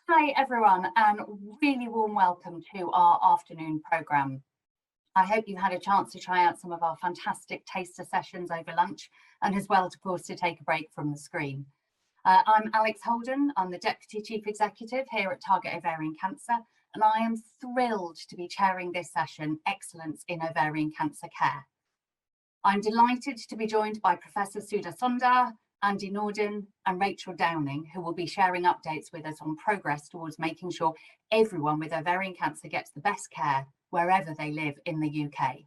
Hi everyone, and really warm welcome to our afternoon programme. I hope you had a chance to try out some of our fantastic taster sessions over lunch, and as well, of course, to take a break from the screen. I'm Alex Holden. I'm the Deputy Chief Executive here at Target Ovarian Cancer, and I am thrilled to be chairing this session, Excellence in Ovarian Cancer Care. I'm delighted to be joined by Professor Sundar, Andy Nordin and Rachel Downing, who will be sharing updates with us on progress towards making sure everyone with ovarian cancer gets the best care wherever they live in the UK.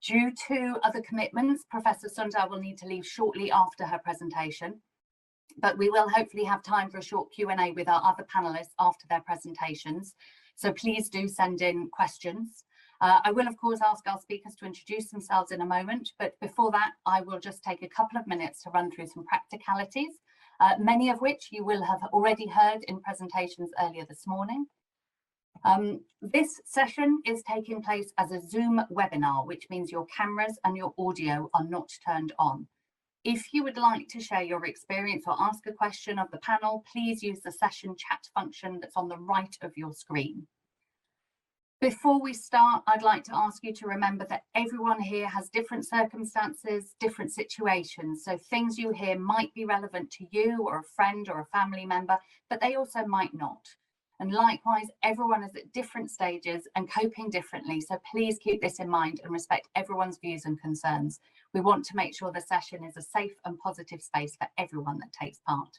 Due to other commitments, Professor Sundar will need to leave shortly after her presentation, but we will hopefully have time for a short Q&A with our other panellists after their presentations. So please do send in questions. I will, of course, ask our speakers to introduce themselves in a moment, but before that, I will just take a couple of minutes to run through some practicalities, many of which you will have already heard in presentations earlier this morning. This session is taking place as a Zoom webinar, which means your cameras and your audio are not turned on. If you would like to share your experience or ask a question of the panel, please use the session chat function that's on the right of your screen. Before we start, I'd like to ask you to remember that everyone here has different circumstances, different situations. So things you hear might be relevant to you or a friend or a family member, but they also might not. And likewise, everyone is at different stages and coping differently. So please keep this in mind and respect everyone's views and concerns. We want to make sure the session is a safe and positive space for everyone that takes part.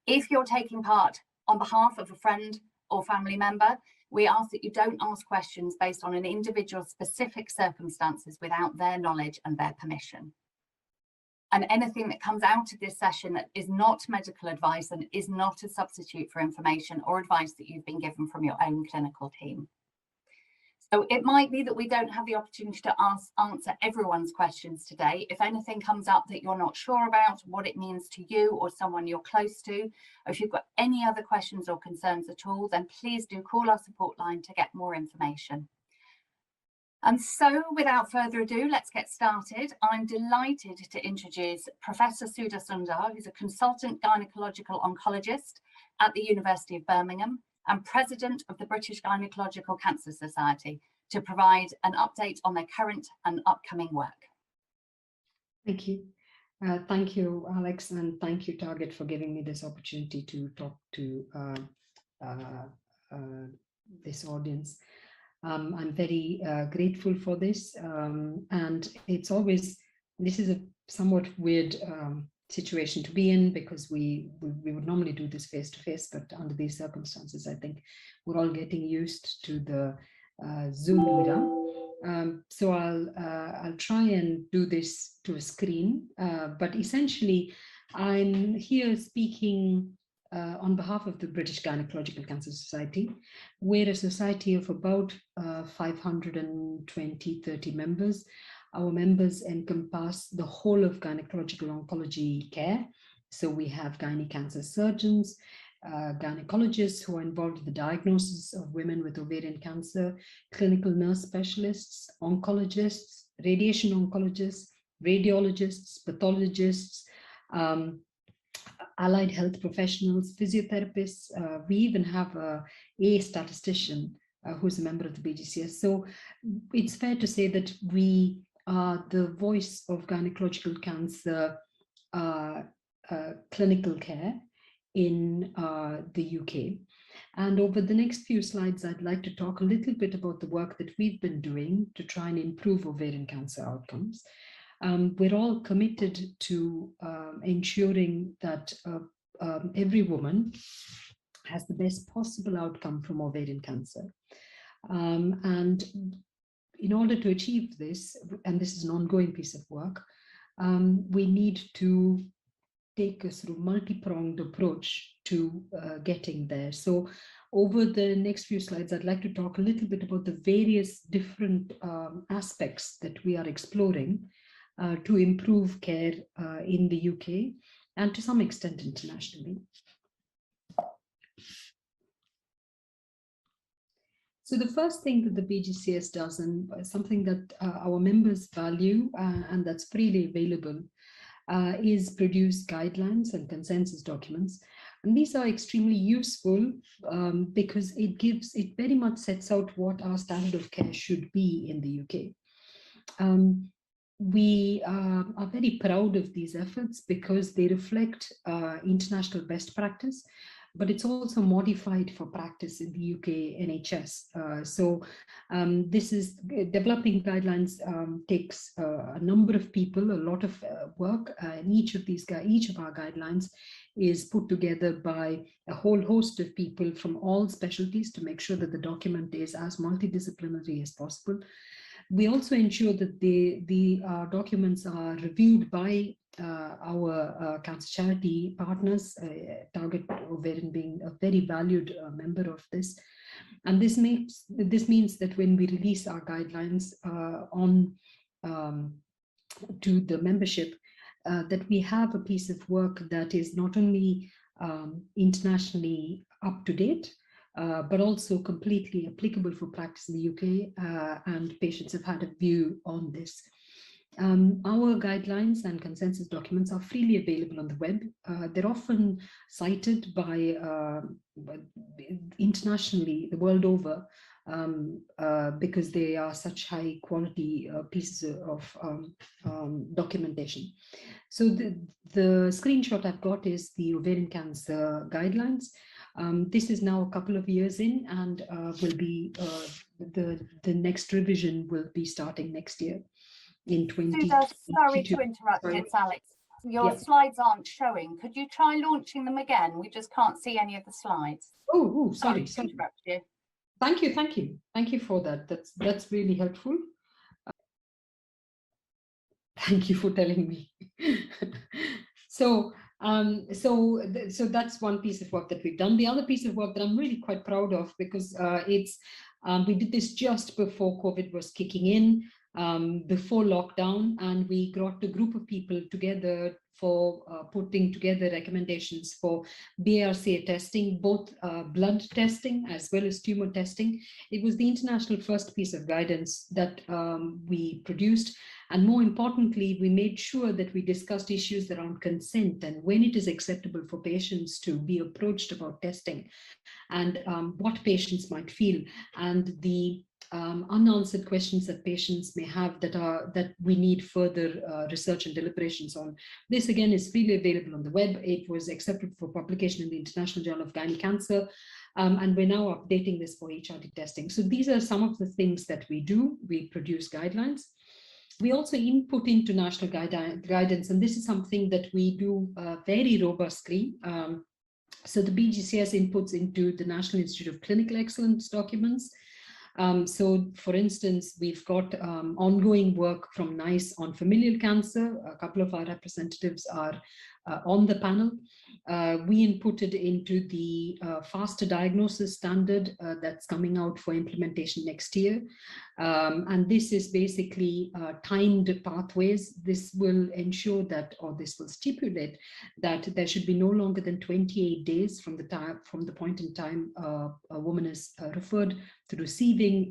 If you're taking part on behalf of a friend or family member, we ask that you don't ask questions based on an individual's specific circumstances without their knowledge and their permission. And anything that comes out of this session that is not medical advice and is not a substitute for information or advice that you've been given from your own clinical team. So it might be that we don't have the opportunity to answer everyone's questions today. If anything comes up that you're not sure about, what it means to you or someone you're close to, or if you've got any other questions or concerns at all, then please do call our support line to get more information. And so without further ado, let's get started. I'm delighted to introduce Professor Sundar, who's a consultant gynecological oncologist at the University of Birmingham and President of the British Gynaecological Cancer Society, to provide an update on their current and upcoming work. Thank you. Thank you, Alex, and thank you, Target, for giving me this opportunity to talk to this audience. I'm very grateful for this, and it's always, this is a somewhat weird situation to be in, because we would normally do this face to face, but under these circumstances, I think we're all getting used to the Zoom era. So I'll try and do this to a screen, but essentially I'm here speaking on behalf of the British Gynaecological Cancer Society. We're a society of about 520-30 members. Our members encompass the whole of gynecological oncology care. So we have gynae cancer surgeons, gynecologists who are involved in the diagnosis of women with ovarian cancer, clinical nurse specialists, oncologists, radiation oncologists, radiologists, pathologists, allied health professionals, physiotherapists. We even have a statistician who's a member of the BGCS. So it's fair to say that we are the voice of gynecological cancer clinical care in the UK. And over the next few slides, I'd like to talk a little bit about the work that we've been doing to try and improve ovarian cancer outcomes. We're all committed to ensuring that every woman has the best possible outcome from ovarian cancer. And in order to achieve this, and this is an ongoing piece of work, we need to take a sort of multi-pronged approach to getting there. So over the next few slides, I'd like to talk a little bit about the various different aspects that we are exploring to improve care in the UK and to some extent internationally. So the first thing that the BGCS does, and something that our members value and that's freely available, is produce guidelines and consensus documents. And these are extremely useful because it very much sets out what our standard of care should be in the UK. We are very proud of these efforts because they reflect international best practice, but it's also modified for practice in the UK NHS. This is developing guidelines takes a number of people, a lot of work, and each of our guidelines is put together by a whole host of people from all specialties to make sure that the document is as multidisciplinary as possible. We also ensure that the documents are reviewed by our cancer charity partners, Target Ovarian being a very valued member of this. And this means that when we release our guidelines to the membership, that we have a piece of work that is not only internationally up to date, but also completely applicable for practice in the UK, and patients have had a view on this. Our guidelines and consensus documents are freely available on the web. They're often cited by internationally, the world over, because they are such high quality pieces of documentation. So the screenshot I've got is the ovarian cancer guidelines. This is now a couple of years in, and will be the next revision will be starting next year in 2022. Sudha, sorry to interrupt, it's Alex. Your slides aren't showing. Could you try launching them again? We just can't see any of the slides. Oh, sorry. To interrupt you. Thank you for that. That's really helpful. Thank you for telling me. So that's one piece of work that we've done. The other piece of work that I'm really quite proud of, because we did this just before COVID was kicking in, before lockdown, and we got a group of people together for putting together recommendations for BRCA testing, both blood testing as well as tumor testing. It was the international first piece of guidance that we produced. And more importantly, we made sure that we discussed issues around consent and when it is acceptable for patients to be approached about testing, and what patients might feel, and the unanswered questions that patients may have that we need further research and deliberations on. This again is freely available on the web. It was accepted for publication in the International Journal of Gynaecology, and we're now updating this for HRT testing. So these are some of the things that we do. We produce guidelines. We also input into national guidance, and this is something that we do very robustly. So the BGCS inputs into the National Institute of Clinical Excellence documents. So for instance, we've got ongoing work from NICE on familial cancer. A couple of our representatives are on the panel. We inputted into the faster diagnosis standard that's coming out for implementation next year. And this is basically timed pathways. This will ensure that, or this will stipulate that there should be no longer than 28 days from the point in time a woman is referred to receiving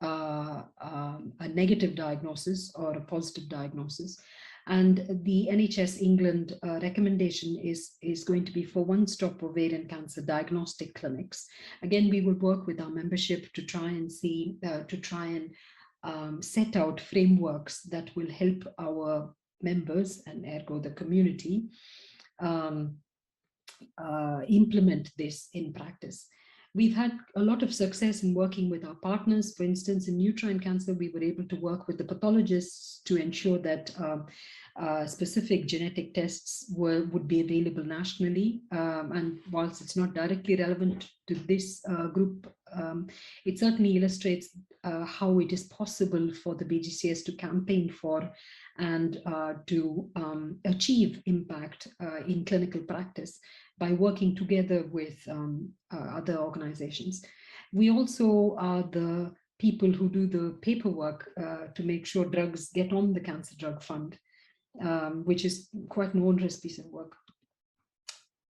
a negative diagnosis or a positive diagnosis. And the NHS England recommendation is going to be for one-stop ovarian cancer diagnostic clinics. Again, we will work with our membership to try and see, set out frameworks that will help our members, and ergo the community, implement this in practice. We've had a lot of success in working with our partners. For instance, in uterine cancer, we were able to work with the pathologists to ensure that specific genetic tests would be available nationally. And whilst it's not directly relevant to this group, it certainly illustrates how it is possible for the BGCS to campaign for and to achieve impact in clinical practice by working together with other organizations. We also are the people who do the paperwork to make sure drugs get on the Cancer Drug Fund, which is quite an onerous piece of work.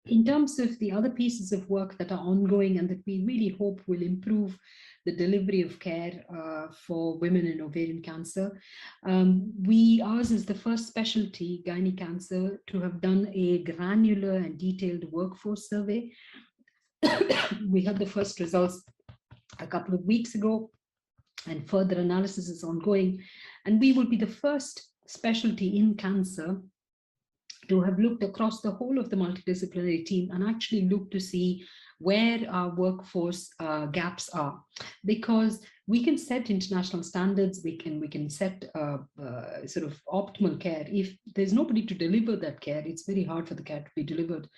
In terms of the other pieces of work that are ongoing and that we really hope will improve the delivery of care for women in ovarian cancer, ours is the first specialty, gynae cancer, to have done a granular and detailed workforce survey. We had the first results a couple of weeks ago, and further analysis is ongoing. And we will be the first specialty in cancer to have looked across the whole of the multidisciplinary team and actually look to see where our workforce gaps are, because we can set international standards, we can set sort of optimal care. If there's nobody to deliver that care, it's very hard for the care to be delivered.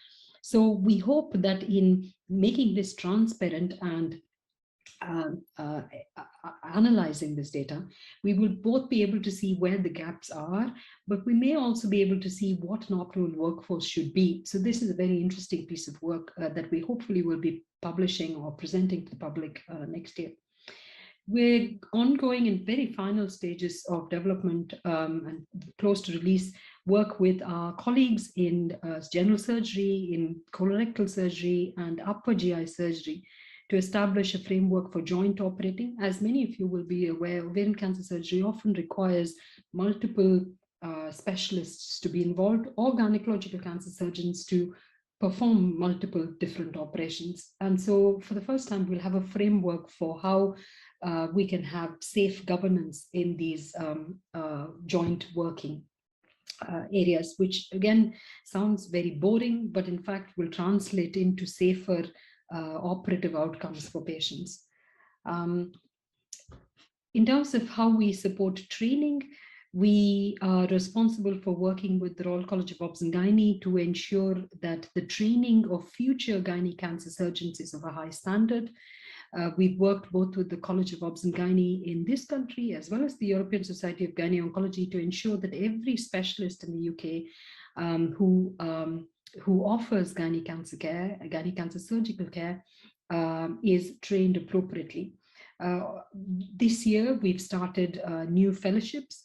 So we hope that in making this transparent and analyzing this data, we will both be able to see where the gaps are, but we may also be able to see what an optimal workforce should be. So this is a very interesting piece of work that we hopefully will be publishing or presenting to the public next year. We're ongoing in very final stages of development and close to release work with our colleagues in general surgery, in colorectal surgery, and upper GI surgery to establish a framework for joint operating. As many of you will be aware, ovarian cancer surgery often requires multiple specialists to be involved, or gynecological cancer surgeons to perform multiple different operations. And so for the first time, we'll have a framework for how we can have safe governance in these joint working areas, which again sounds very boring, but in fact will translate into safer operative outcomes for patients. In terms of how we support training, we are responsible for working with the Royal College of Obs and Gynae to ensure that the training of future gynae cancer surgeons is of a high standard. We've worked both with the College of Obs and Gynae in this country as well as the European Society of Gynaecology to ensure that every specialist in the UK who offers gynae cancer care, gynae cancer surgical care, is trained appropriately. This year, we've started new fellowships.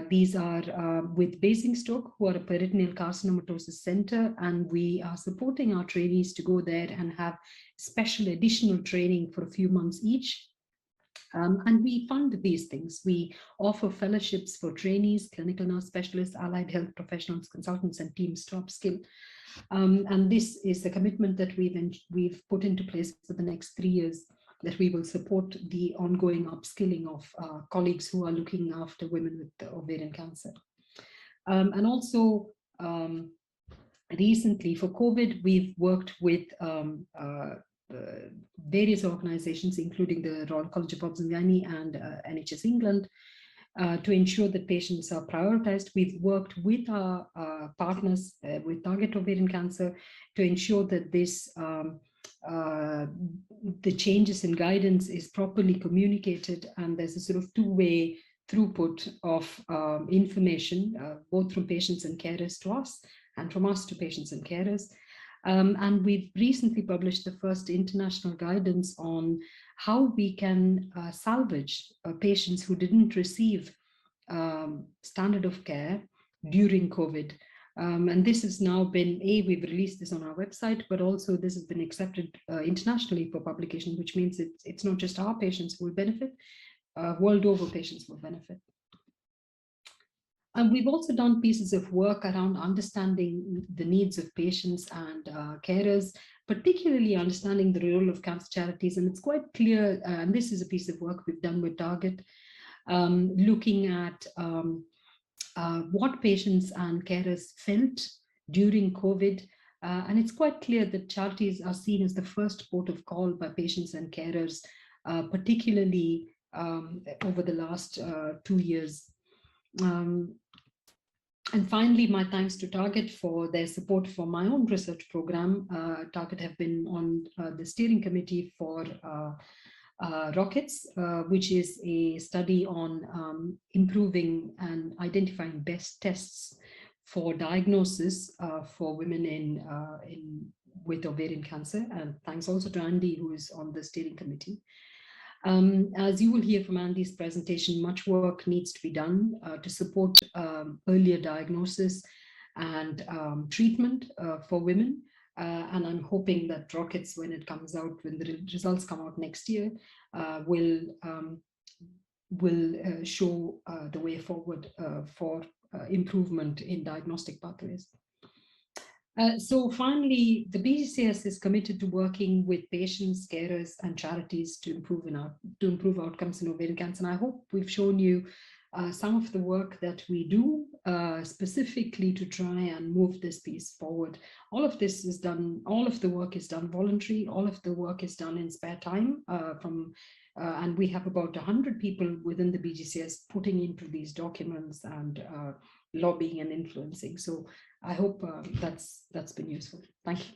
These are with Basingstoke, who are a peritoneal carcinomatosis center, and we are supporting our trainees to go there and have special additional training for a few months each. And we fund these things. We offer fellowships for trainees, clinical nurse specialists, allied health professionals, consultants, and teams to upskill. And this is the commitment that we've put into place for the next 3 years, that we will support the ongoing upskilling of colleagues who are looking after women with ovarian cancer. And also, recently for COVID, we've worked with various organizations, including the Royal College of Obs and Gynae and NHS England, to ensure that patients are prioritized. We've worked with our partners with Target Ovarian Cancer to ensure that this the changes in guidance is properly communicated, and there's a sort of two-way throughput of information, both from patients and carers to us, and from us to patients and carers. And we've recently published the first international guidance on how we can salvage patients who didn't receive standard of care during COVID. And this has now been, we've released this on our website, but also this has been accepted internationally for publication, which means it's not just our patients who will benefit, world over patients will benefit. And we've also done pieces of work around understanding the needs of patients and carers, particularly understanding the role of cancer charities. And it's quite clear, and this is a piece of work we've done with Target, looking at what patients and carers felt during COVID. And it's quite clear that charities are seen as the first port of call by patients and carers, particularly over the last 2 years. And finally, my thanks to Target for their support for my own research program. Target have been on the steering committee for Rockets, which is a study on improving and identifying best tests for diagnosis for women with ovarian cancer. And thanks also to Andy, who is on the steering committee. As you will hear from Andy's presentation, much work needs to be done to support earlier diagnosis and treatment for women. And I'm hoping that rockets, when it comes out, when the results come out next year, will show the way forward for improvement in diagnostic pathways. So finally, the BGCS is committed to working with patients, carers, and charities to improve outcomes in ovarian cancer. And I hope we've shown you some of the work that we do specifically to try and move this piece forward. All of this is done, all of the work is done voluntary, all of the work is done in spare time and we have about 100 people within the BGCS putting into these documents and lobbying and influencing. So I hope that's been useful. Thank you.